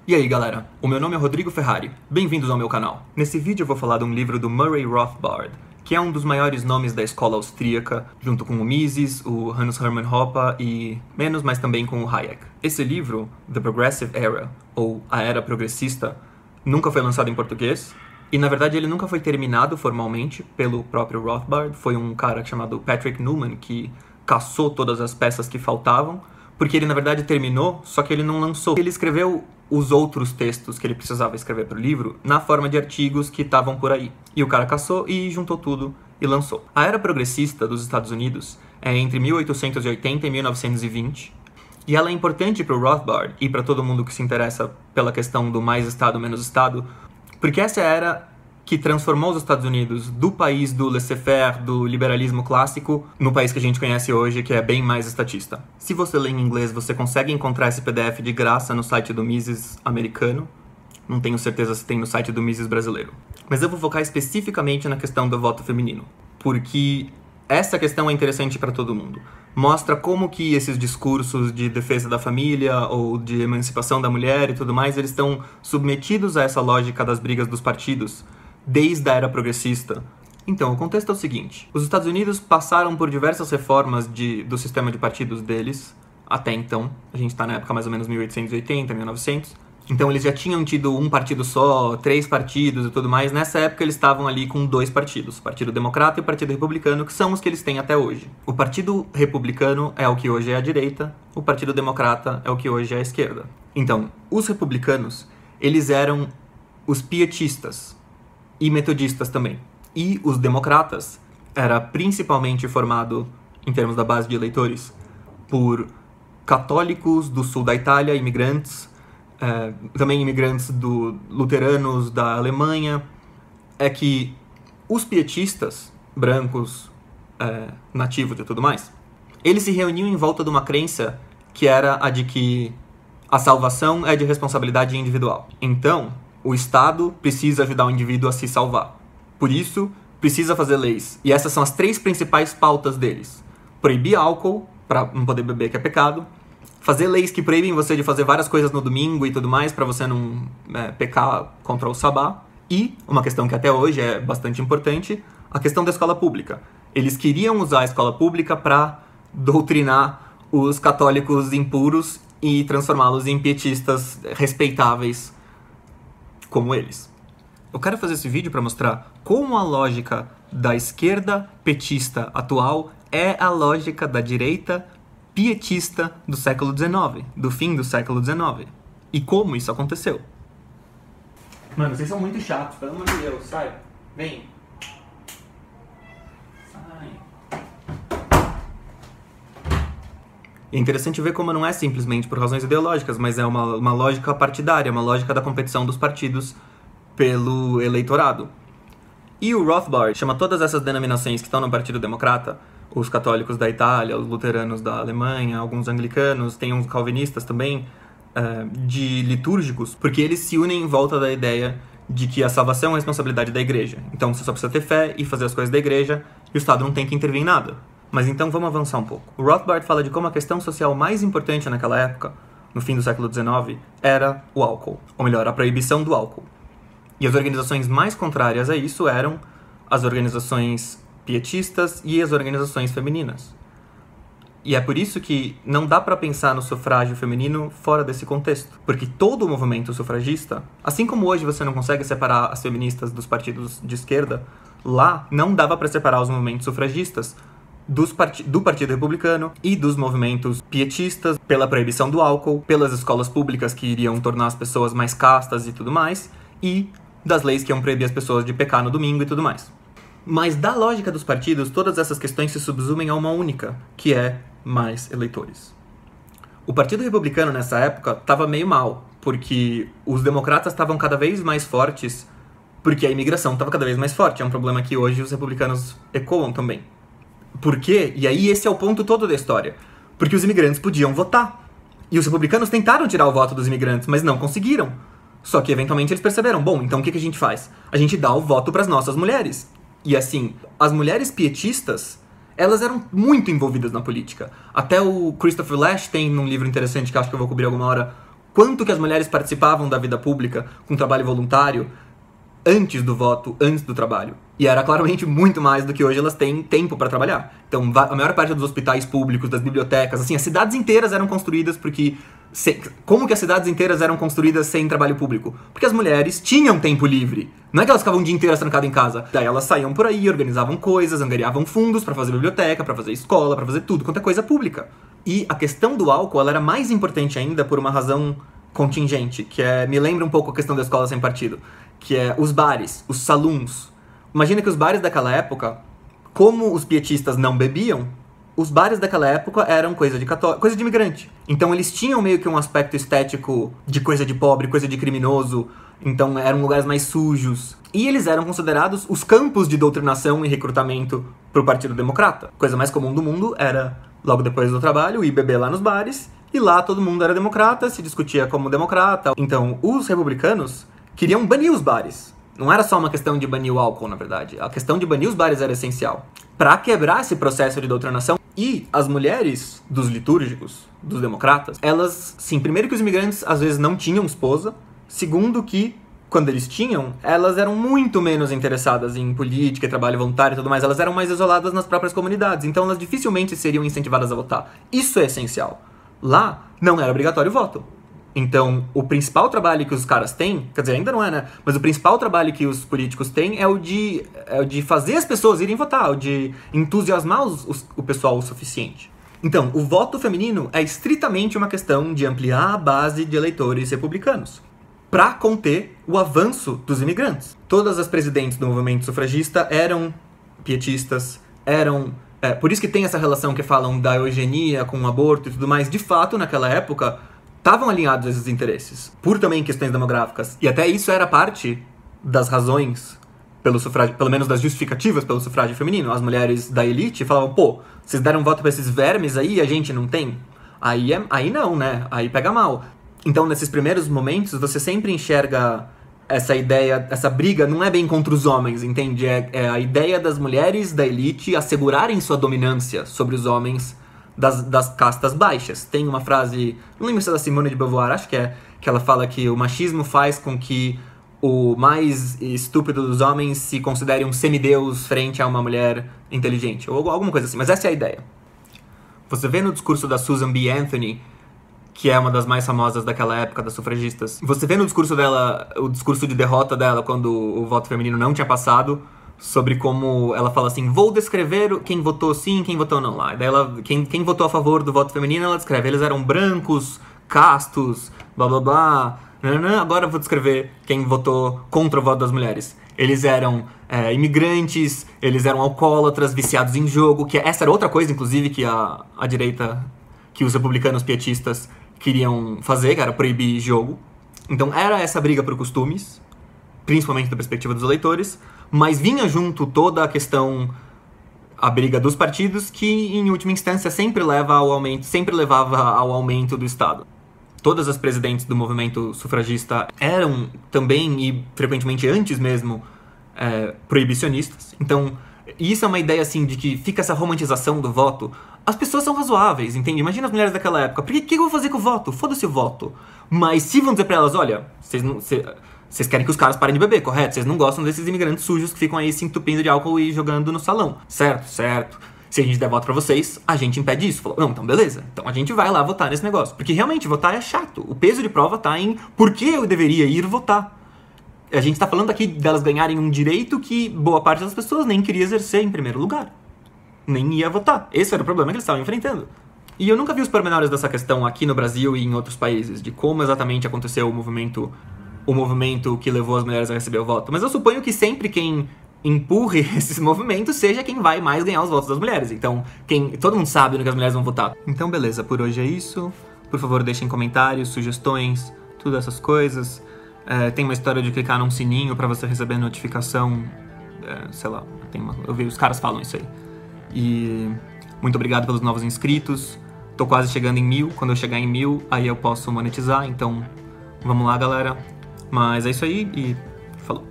E aí galera, o meu nome é Rodrigo Ferrari, bem-vindos ao meu canal. Nesse vídeo eu vou falar de um livro do Murray Rothbard, que é um dos maiores nomes da escola austríaca, junto com o Mises, o Hans Hermann Hoppe e menos, mas também com o Hayek. Esse livro, The Progressive Era, ou A Era Progressista, nunca foi lançado em português, e na verdade ele nunca foi terminado formalmente pelo próprio Rothbard. Foi um cara chamado Patrick Newman que caçou todas as peças que faltavam, porque ele na verdade terminou, só que ele não lançou. Ele escreveu os outros textos que ele precisava escrever para o livro na forma de artigos que estavam por aí. E o cara caçou e juntou tudo e lançou. A Era Progressista dos Estados Unidos é entre 1880 e 1920, e ela é importante para o Rothbard e para todo mundo que se interessa pela questão do mais Estado, menos Estado, porque essa é a era que transformou os Estados Unidos do país do laissez-faire, do liberalismo clássico, no país que a gente conhece hoje, que é bem mais estatista. Se você lê em inglês, você consegue encontrar esse PDF de graça no site do Mises americano. Não tenho certeza se tem no site do Mises brasileiro. Mas eu vou focar especificamente na questão do voto feminino, porque essa questão é interessante para todo mundo. Mostra como que esses discursos de defesa da família ou de emancipação da mulher e tudo mais, eles estão submetidos a essa lógica das brigas dos partidos, desde a era progressista. Então, o contexto é o seguinte: os Estados Unidos passaram por diversas reformas do sistema de partidos deles, até então. A gente está na época mais ou menos 1880, 1900. Então eles já tinham tido um partido só, 3 partidos e tudo mais. Nessa época eles estavam ali com 2 partidos, o Partido Democrata e o Partido Republicano, que são os que eles têm até hoje. O Partido Republicano é o que hoje é a direita, o Partido Democrata é o que hoje é a esquerda. Então, os republicanos, eles eram os pietistas e metodistas também. E os democratas era principalmente formado, em termos da base de eleitores, por católicos do sul da Itália, imigrantes, também imigrantes luteranos da Alemanha. É que os pietistas, brancos, nativos e tudo mais, eles se reuniam em volta de uma crença que era a de que a salvação é de responsabilidade individual. Então, o Estado precisa ajudar o indivíduo a se salvar. Por isso, precisa fazer leis. E essas são as 3 principais pautas deles. Proibir álcool, para não poder beber, que é pecado. Fazer leis que proíbem você de fazer várias coisas no domingo e tudo mais, para você não pecar contra o sabá. E, uma questão que até hoje é bastante importante, a questão da escola pública. Eles queriam usar a escola pública para doutrinar os católicos impuros e transformá-los em pietistas respeitáveis como eles. Eu quero fazer esse vídeo para mostrar como a lógica da esquerda petista atual é a lógica da direita pietista do século XIX, do fim do século XIX. E como isso aconteceu. Mano, vocês são muito chatos, pelo amor de Deus, sai. Vem. Sai. É interessante ver como não é simplesmente por razões ideológicas, mas é uma lógica partidária, uma lógica da competição dos partidos pelo eleitorado. E o Rothbard chama todas essas denominações que estão no Partido Democrata, os católicos da Itália, os luteranos da Alemanha, alguns anglicanos, tem uns calvinistas também, de litúrgicos, porque eles se unem em volta da ideia de que a salvação é a responsabilidade da igreja. Então você só precisa ter fé e fazer as coisas da igreja, e o Estado não tem que intervir em nada. Mas então vamos avançar um pouco. O Rothbard fala de como a questão social mais importante naquela época, no fim do século XIX, era o álcool. Ou melhor, a proibição do álcool. E as organizações mais contrárias a isso eram as organizações pietistas e as organizações femininas. E é por isso que não dá para pensar no sufrágio feminino fora desse contexto. Porque todo o movimento sufragista, assim como hoje você não consegue separar as feministas dos partidos de esquerda, lá não dava para separar os movimentos sufragistas do Partido Republicano e dos movimentos pietistas, pela proibição do álcool, pelas escolas públicas que iriam tornar as pessoas mais castas e tudo mais, e das leis que iam proibir as pessoas de pecar no domingo e tudo mais. Mas da lógica dos partidos, todas essas questões se subsumem a uma única, que é mais eleitores. O Partido Republicano nessa época estava meio mal, porque os democratas estavam cada vez mais fortes, porque a imigração estava cada vez mais forte. É um problema que hoje os republicanos ecoam também. Por quê? E aí esse é o ponto todo da história. Porque os imigrantes podiam votar. E os republicanos tentaram tirar o voto dos imigrantes, mas não conseguiram. Só que eventualmente eles perceberam, bom, então o que a gente faz? A gente dá o voto para as nossas mulheres. E assim, as mulheres pietistas, elas eram muito envolvidas na política. Até o Christopher Lasch tem num livro interessante que acho que eu vou cobrir alguma hora, quanto que as mulheres participavam da vida pública com trabalho voluntário antes do voto, antes do trabalho. E era claramente muito mais do que hoje elas têm tempo para trabalhar. Então, a maior parte dos hospitais públicos, das bibliotecas, assim, as cidades inteiras eram construídas porque... Como que as cidades inteiras eram construídas sem trabalho público? Porque as mulheres tinham tempo livre. Não é que elas ficavam o dia inteiro trancadas em casa. Daí elas saíam por aí, organizavam coisas, angariavam fundos para fazer biblioteca, para fazer escola, para fazer tudo quanto é coisa pública. E a questão do álcool, ela era mais importante ainda por uma razão contingente, que me lembra um pouco a questão da escola sem partido, que é os bares, os saloons. Imagina que os bares daquela época, como os pietistas não bebiam, os bares daquela época eram coisa de imigrante. Então eles tinham meio que um aspecto estético de coisa de pobre, coisa de criminoso. Então eram lugares mais sujos. E eles eram considerados os campos de doutrinação e recrutamento pro Partido Democrata. A coisa mais comum do mundo era, logo depois do trabalho, ir beber lá nos bares. E lá todo mundo era democrata, se discutia como democrata. Então os republicanos queriam banir os bares. Não era só uma questão de banir o álcool, na verdade. A questão de banir os bares era essencial. Para quebrar esse processo de doutrinação. E as mulheres dos litúrgicos, dos democratas, elas, sim, primeiro que os imigrantes às vezes não tinham esposa. Segundo que, quando eles tinham, elas eram muito menos interessadas em política, trabalho voluntário e tudo mais. Elas eram mais isoladas nas próprias comunidades. Então elas dificilmente seriam incentivadas a votar. Isso é essencial. Lá, não era obrigatório o voto. Então, o principal trabalho que os caras têm, quer dizer, ainda não é, né? Mas o principal trabalho que os políticos têm é o de fazer as pessoas irem votar, o de entusiasmar o pessoal o suficiente. Então, o voto feminino é estritamente uma questão de ampliar a base de eleitores republicanos, para conter o avanço dos imigrantes. Todas as presidentes do movimento sufragista eram pietistas, por isso que tem essa relação que falam da eugenia com o aborto e tudo mais. De fato, naquela época, estavam alinhados esses interesses, por também questões demográficas. E até isso era parte das razões pelo sufrágio, pelo menos das justificativas pelo sufrágio feminino. As mulheres da elite falavam, pô, vocês deram voto pra esses vermes aí e a gente não tem? Aí não, né? Aí pega mal. Então, nesses primeiros momentos, você sempre enxerga essa ideia, essa briga, não é bem contra os homens, entende? É a ideia das mulheres da elite assegurarem sua dominância sobre os homens das castas baixas. Tem uma frase, não lembro se é da Simone de Beauvoir, acho que ela fala que o machismo faz com que o mais estúpido dos homens se considere um semideus frente a uma mulher inteligente, ou alguma coisa assim, mas essa é a ideia. Você vê no discurso da Susan B. Anthony, que é uma das mais famosas daquela época, das sufragistas, você vê no discurso dela, o discurso de derrota dela, quando o voto feminino não tinha passado, sobre como ela fala assim, vou descrever quem votou sim e quem votou não lá. E daí quem votou a favor do voto feminino, ela descreve, eles eram brancos, castos, blá blá blá. Agora eu vou descrever quem votou contra o voto das mulheres. Eles eram imigrantes, eles eram alcoólatras, viciados em jogo, que essa era outra coisa, inclusive, que a direita, que os republicanos pietistas queriam fazer, que era proibir jogo. Então era essa briga por costumes, principalmente da perspectiva dos eleitores, mas vinha junto toda a questão, a briga dos partidos, que em última instância sempre levava ao aumento do Estado. Todas as presidentes do movimento sufragista eram também, e frequentemente antes mesmo, proibicionistas. Então, isso é uma ideia assim de que fica essa romantização do voto. As pessoas são razoáveis, entende? Imagina as mulheres daquela época. Por que eu vou fazer com o voto? Foda-se o voto. Mas se vão dizer pra elas, olha, vocês querem que os caras parem de beber, correto? Vocês não gostam desses imigrantes sujos que ficam aí se entupindo de álcool e jogando no salão. Certo, certo. Se a gente der voto pra vocês, a gente impede isso. Falou, não, então beleza. Então a gente vai lá votar nesse negócio. Porque realmente votar é chato. O peso de prova tá em por que eu deveria ir votar. A gente tá falando aqui delas ganharem um direito que boa parte das pessoas nem queria exercer em primeiro lugar. Nem ia votar. Esse era o problema que eles estavam enfrentando. E eu nunca vi os pormenores dessa questão aqui no Brasil e em outros países, de como exatamente aconteceu o movimento que levou as mulheres a receber o voto. Mas eu suponho que sempre quem empurre esses movimentos seja quem vai mais ganhar os votos das mulheres. Então, todo mundo sabe no que as mulheres vão votar. Então, beleza, por hoje é isso. Por favor, deixem comentários, sugestões, tudo essas coisas. Tem uma história de clicar num sininho pra você receber notificação. Sei lá, eu vi os caras falam isso aí. E muito obrigado pelos novos inscritos. Tô quase chegando em 1000. Quando eu chegar em 1000, aí eu posso monetizar. Então, vamos lá, galera. Mas é isso aí e falou.